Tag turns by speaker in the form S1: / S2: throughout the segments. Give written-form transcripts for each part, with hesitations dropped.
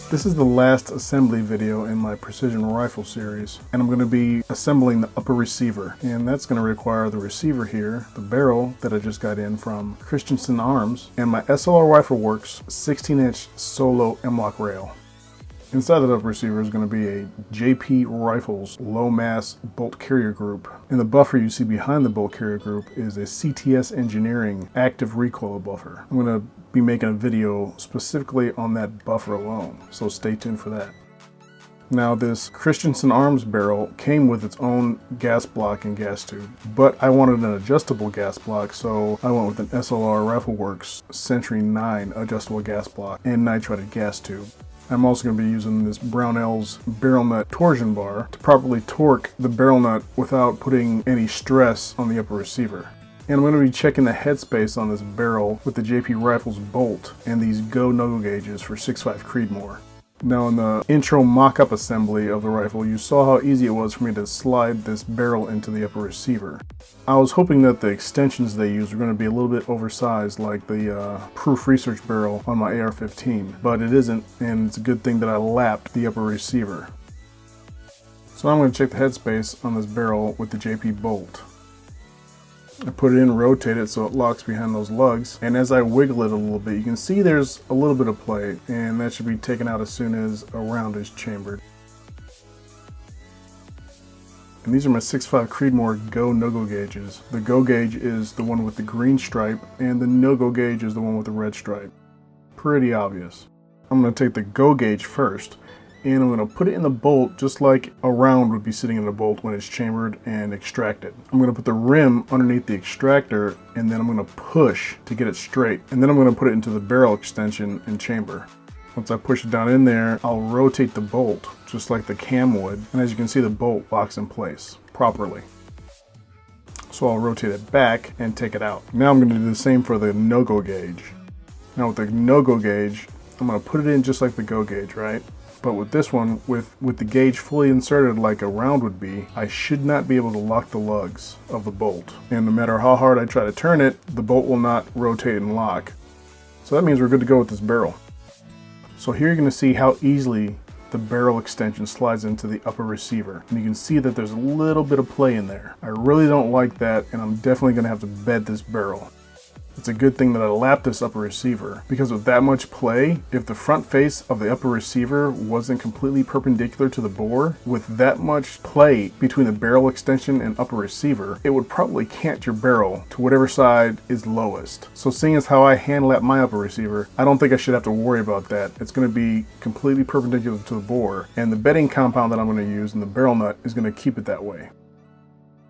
S1: This is the last assembly video in my precision rifle series, and I'm going to be assembling the upper receiver, and that's going to require the receiver here, the barrel that I just got in from Christensen Arms, and my SLR Rifle Works 16-inch solo M-LOK rail. Inside the upper receiver is going to be a JP Rifles low mass bolt carrier group, and the buffer you see behind the bolt carrier group is a CTS Engineering active recoil buffer. I'm going to be making a video specifically on that buffer alone, so stay tuned for that. Now, this Christensen Arms barrel came with its own gas block and gas tube, but I wanted an adjustable gas block, so I went with an SLR Rifle Works Century 9 adjustable gas block and nitrited gas tube. I'm also going to be using this Brownell's barrel nut torsion bar to properly torque the barrel nut without putting any stress on the upper receiver. And I'm going to be checking the headspace on this barrel with the JP Rifles bolt and these go-no-go gauges for 6.5 Creedmoor. Now, in the intro mock-up assembly of the rifle, you saw how easy it was for me to slide this barrel into the upper receiver. I was hoping that the extensions they used were going to be a little bit oversized like the Proof Research barrel on my AR-15, but it isn't, and it's a good thing that I lapped the upper receiver. So I'm going to check the headspace on this barrel with the JP bolt. I put it in, rotate it so it locks behind those lugs, and as I wiggle it a little bit, you can see there's a little bit of play, and that should be taken out as soon as a round is chambered. And these are my 6.5 Creedmoor go-no-go gauges. The go gauge is the one with the green stripe, and the no-go gauge is the one with the red stripe. Pretty obvious. I'm going to take the go gauge first, and I'm going to put it in the bolt just like a round would be sitting in the bolt when it's chambered and extracted. I'm going to put the rim underneath the extractor, and then I'm going to push to get it straight, and then I'm going to put it into the barrel extension and chamber. Once I push it down in there, I'll rotate the bolt just like the cam would, and as you can see, the bolt locks in place properly. So I'll rotate it back and take it out. Now I'm going to do the same for the no-go gauge. Now with the no-go gauge, I'm going to put it in just like the go gauge, right? But with this one, with the gauge fully inserted like a round would be, I should not be able to lock the lugs of the bolt. And no matter how hard I try to turn it, the bolt will not rotate and lock. So that means we're good to go with this barrel. So here you're going to see how easily the barrel extension slides into the upper receiver. And you can see that there's a little bit of play in there. I really don't like that, and I'm definitely going to have to bed this barrel. It's a good thing that I lapped this upper receiver, because with that much play, if the front face of the upper receiver wasn't completely perpendicular to the bore, with that much play between the barrel extension and upper receiver, it would probably cant your barrel to whatever side is lowest. So seeing as how I hand lap my upper receiver, I don't think I should have to worry about that. It's going to be completely perpendicular to the bore, and the bedding compound that I'm going to use in the barrel nut is going to keep it that way.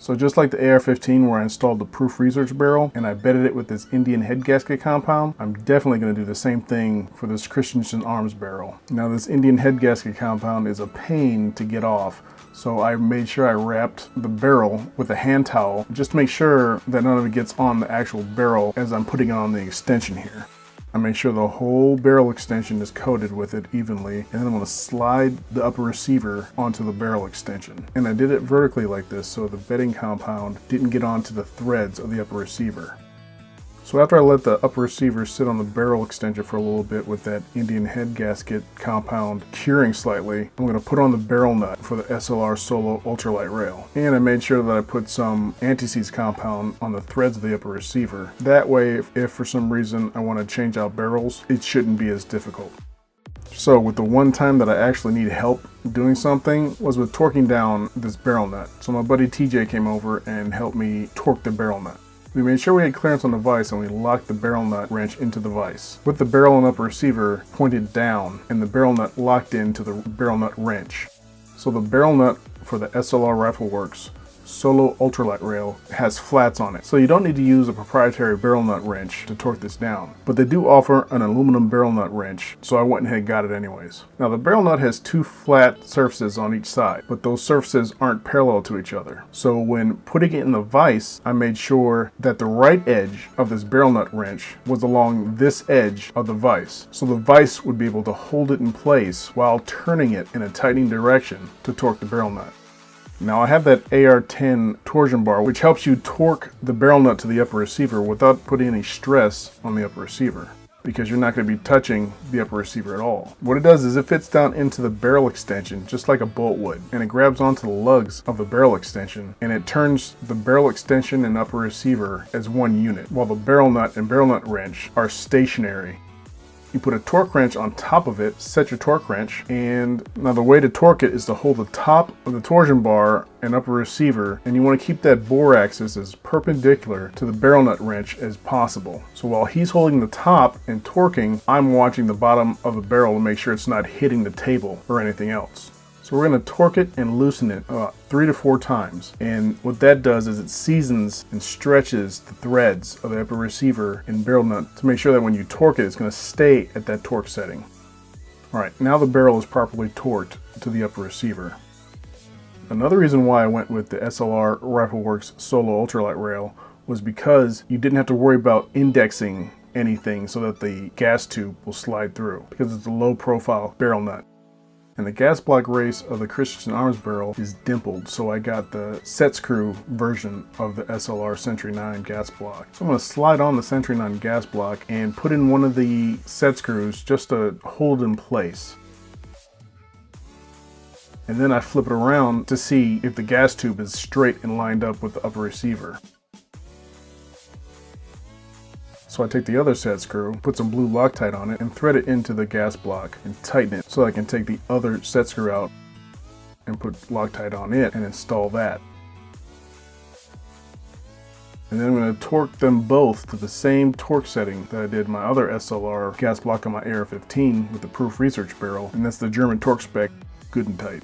S1: So just like the AR-15 where I installed the Proof Research barrel and I bedded it with this Indian head gasket compound, I'm definitely going to do the same thing for this Christensen Arms barrel. Now, this Indian head gasket compound is a pain to get off, so I made sure I wrapped the barrel with a hand towel just to make sure that none of it gets on the actual barrel as I'm putting it on the extension here. I make sure the whole barrel extension is coated with it evenly, and then I'm going to slide the upper receiver onto the barrel extension. And I did it vertically like this so the bedding compound didn't get onto the threads of the upper receiver. So after I let the upper receiver sit on the barrel extension for a little bit with that Indian head gasket compound curing slightly, I'm going to put on the barrel nut for the SLR Solo ultralight rail. And I made sure that I put some anti-seize compound on the threads of the upper receiver. That way, if for some reason I want to change out barrels, it shouldn't be as difficult. So with the one time that I actually need help doing something was with torquing down this barrel nut. So my buddy TJ came over and helped me torque the barrel nut. We made sure we had clearance on the vise, and we locked the barrel nut wrench into the vise, with the barrel and upper receiver pointed down and the barrel nut locked into the barrel nut wrench. So the barrel nut for the SLR Rifle Works Solo ultralight rail has flats on it, so you don't need to use a proprietary barrel nut wrench to torque this down, but they do offer an aluminum barrel nut wrench, so I went ahead and got it anyways. Now, the barrel nut has two flat surfaces on each side, but those surfaces aren't parallel to each other. So when putting it in the vise, I made sure that the right edge of this barrel nut wrench was along this edge of the vise, so the vise would be able to hold it in place while turning it in a tightening direction to torque the barrel nut. Now I have that AR-10 torsion bar, which helps you torque the barrel nut to the upper receiver without putting any stress on the upper receiver. because you're not going to be touching the upper receiver at all. What it does is it fits down into the barrel extension just like a bolt would, and it grabs onto the lugs of the barrel extension, and it turns the barrel extension and upper receiver as one unit, while the barrel nut and barrel nut wrench are stationary. You put a torque wrench on top of it, set your torque wrench, and now the way to torque it is to hold the top of the torsion bar and upper receiver, and you want to keep that bore axis as perpendicular to the barrel nut wrench as possible. So while he's holding the top and torquing, I'm watching the bottom of the barrel to make sure it's not hitting the table or anything else. So we're going to torque it and loosen it about 3 to 4 times. And what that does is it seasons and stretches the threads of the upper receiver and barrel nut to make sure that when you torque it, it's going to stay at that torque setting. All right, now the barrel is properly torqued to the upper receiver. Another reason why I went with the SLR Rifleworks Solo Ultralight rail was because you didn't have to worry about indexing anything so that the gas tube will slide through, because it's a low profile barrel nut. And the gas block race of the Christensen Arms barrel is dimpled, so I got the set screw version of the SLR Century 9 gas block. So I'm going to slide on the Century 9 gas block and put in one of the set screws just to hold in place. And then I flip it around to see if the gas tube is straight and lined up with the upper receiver. So I take the other set screw, put some blue Loctite on it, and thread it into the gas block and tighten it so I can take the other set screw out and put Loctite on it and install that. And then I'm going to torque them both to the same torque setting that I did my other SLR gas block on my AR-15 with the Proof Research barrel, and that's the German torque spec, good and tight.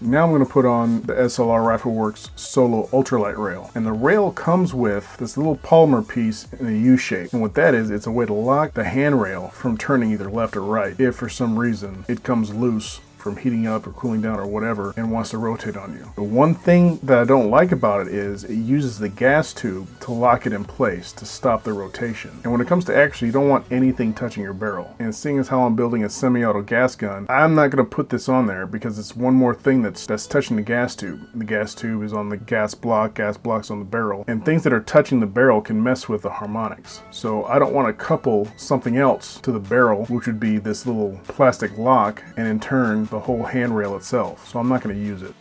S1: Now I'm going to put on the SLR Rifleworks Solo Ultralight rail. And the rail comes with this little polymer piece in a U shape. And what that is, it's a way to lock the handrail from turning either left or right if for some reason it comes loose from heating up or cooling down or whatever and wants to rotate on you. The one thing that I don't like about it is it uses the gas tube to lock it in place to stop the rotation. And when it comes to action, you don't want anything touching your barrel. And seeing as how I'm building a semi-auto gas gun, I'm not going to put this on there because it's one more thing that's touching the gas tube. The gas tube is on the gas block's on the barrel, and things that are touching the barrel can mess with the harmonics. So I don't want to couple something else to the barrel, which would be this little plastic lock, and in turn the whole handrail itself, so I'm not going to use it.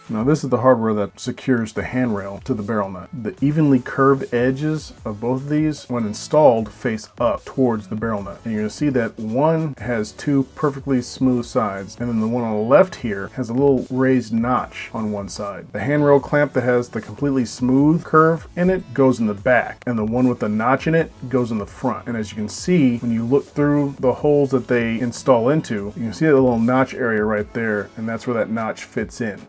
S1: Now this is the hardware that secures the handrail to the barrel nut. The evenly curved edges of both of these, when installed, face up towards the barrel nut. And you're going to see that one has 2 perfectly smooth sides, and then the one on the left here has a little raised notch on one side. The handrail clamp that has the completely smooth curve in it goes in the back, and the one with the notch in it goes in the front. And as you can see, when you look through the holes that they install into, you can see that little notch area right there, and that's where that notch fits in.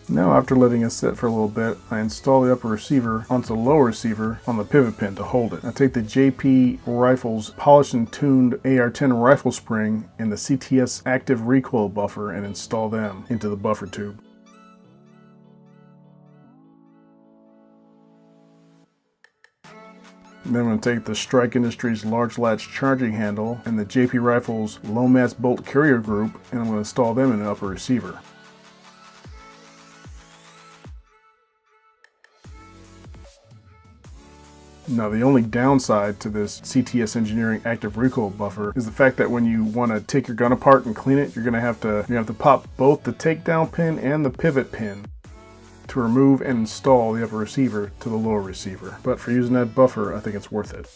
S1: Now after letting it sit for a little bit, I install the upper receiver onto the lower receiver on the pivot pin to hold it. I take the JP Rifles polished and tuned AR-10 rifle spring and the CTS active recoil buffer and install them into the buffer tube. Then I'm going to take the Strike Industries large latch charging handle and the JP Rifles low mass bolt carrier group, and I'm going to install them in the upper receiver. Now the only downside to this CTS Engineering active recoil buffer is the fact that when you want to take your gun apart and clean it, you're going to have to pop both the takedown pin and the pivot pin to remove and install the upper receiver to the lower receiver. But for using that buffer, I think it's worth it.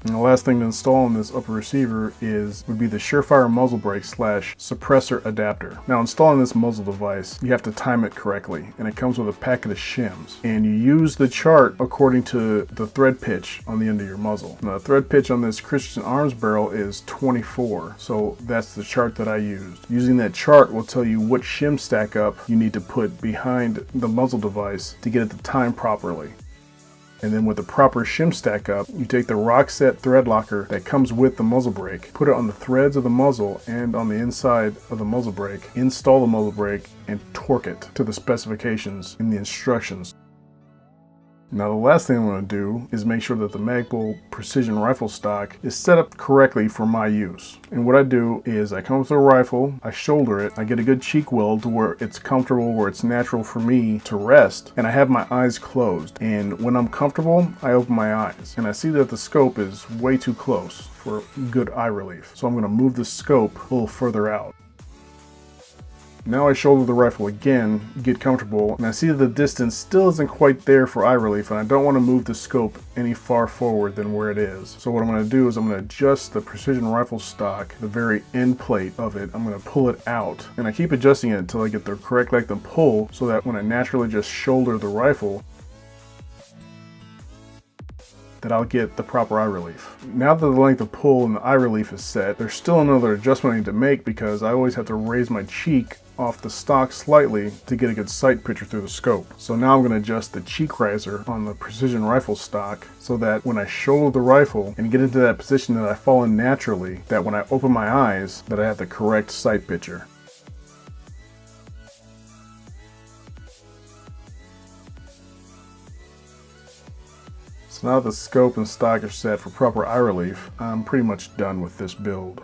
S1: And the last thing to install in this upper receiver would be the Surefire muzzle brake / suppressor adapter. Now installing this muzzle device, you have to time it correctly, and it comes with a packet of shims. And you use the chart according to the thread pitch on the end of your muzzle. Now the thread pitch on this Christensen Arms barrel is 24, so that's the chart that I used. Using that chart will tell you what shim stack up you need to put behind the muzzle device to get it to time properly. And then with the proper shim stack up, you take the Rockset thread locker that comes with the muzzle brake, put it on the threads of the muzzle and on the inside of the muzzle brake, install the muzzle brake, and torque it to the specifications in the instructions. Now the last thing I'm going to do is make sure that the Magpul precision rifle stock is set up correctly for my use. And what I do is I come with the rifle, I shoulder it, I get a good cheek weld to where it's comfortable, where it's natural for me to rest, and I have my eyes closed. And when I'm comfortable, I open my eyes. And I see that the scope is way too close for good eye relief. So I'm going to move the scope a little further out. Now I shoulder the rifle again, get comfortable, and I see that the distance still isn't quite there for eye relief, and I don't want to move the scope any far forward than where it is. So what I'm going to do is I'm going to adjust the precision rifle stock, the very end plate of it. I'm going to pull it out, and I keep adjusting it until I get the correct length of pull, so that when I naturally just shoulder the rifle, that I'll get the proper eye relief. Now that the length of pull and the eye relief is set, there's still another adjustment I need to make because I always have to raise my cheek off the stock slightly to get a good sight picture through the scope. So now I'm going to adjust the cheek riser on the precision rifle stock so that when I shoulder the rifle and get into that position that I fall in naturally, that when I open my eyes, that I have the correct sight picture. So now that the scope and stock are set for proper eye relief, I'm pretty much done with this build.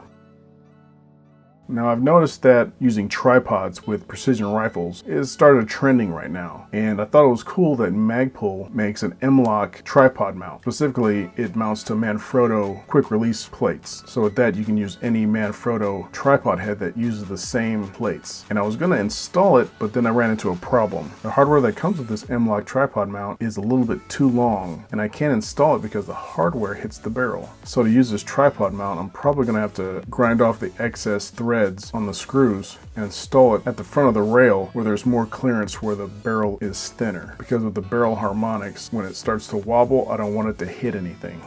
S1: Now I've noticed that using tripods with precision rifles is started trending right now, and I thought it was cool that Magpul makes an M-LOK tripod mount. Specifically, it mounts to Manfrotto quick release plates. So with that you can use any Manfrotto tripod head that uses the same plates. And I was going to install it, but then I ran into a problem. The hardware that comes with this M-LOK tripod mount is a little bit too long, and I can't install it because the hardware hits the barrel. So to use this tripod mount, I'm probably going to have to grind off the excess threads on the screws and install it at the front of the rail where there's more clearance where the barrel is thinner. Because with the barrel harmonics, when it starts to wobble, I don't want it to hit anything.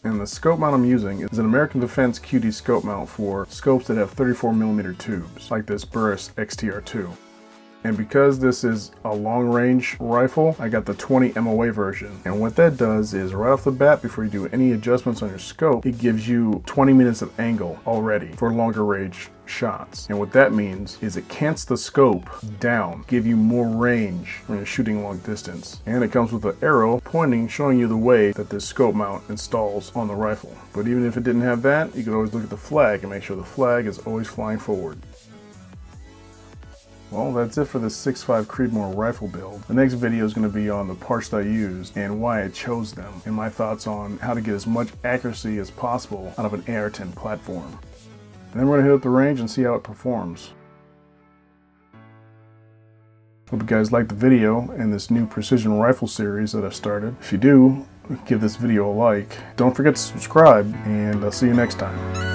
S1: And the scope mount I'm using is an American Defense QD scope mount for scopes that have 34mm tubes, like this Burris XTR2. And because this is a long-range rifle, I got the 20 MOA version. And what that does is right off the bat, before you do any adjustments on your scope, it gives you 20 minutes of angle already for longer range shots. And what that means is it cants the scope down, give you more range when you're shooting long distance. And it comes with an arrow pointing, showing you the way that this scope mount installs on the rifle. But even if it didn't have that, you could always look at the flag and make sure the flag is always flying forward. Well, that's it for the 6.5 Creedmoor rifle build. The next video is going to be on the parts that I used and why I chose them, and my thoughts on how to get as much accuracy as possible out of an AR-10 platform. And then we're going to hit up the range and see how it performs. Hope you guys liked the video and this new precision rifle series that I've started. If you do, give this video a like. Don't forget to subscribe, and I'll see you next time.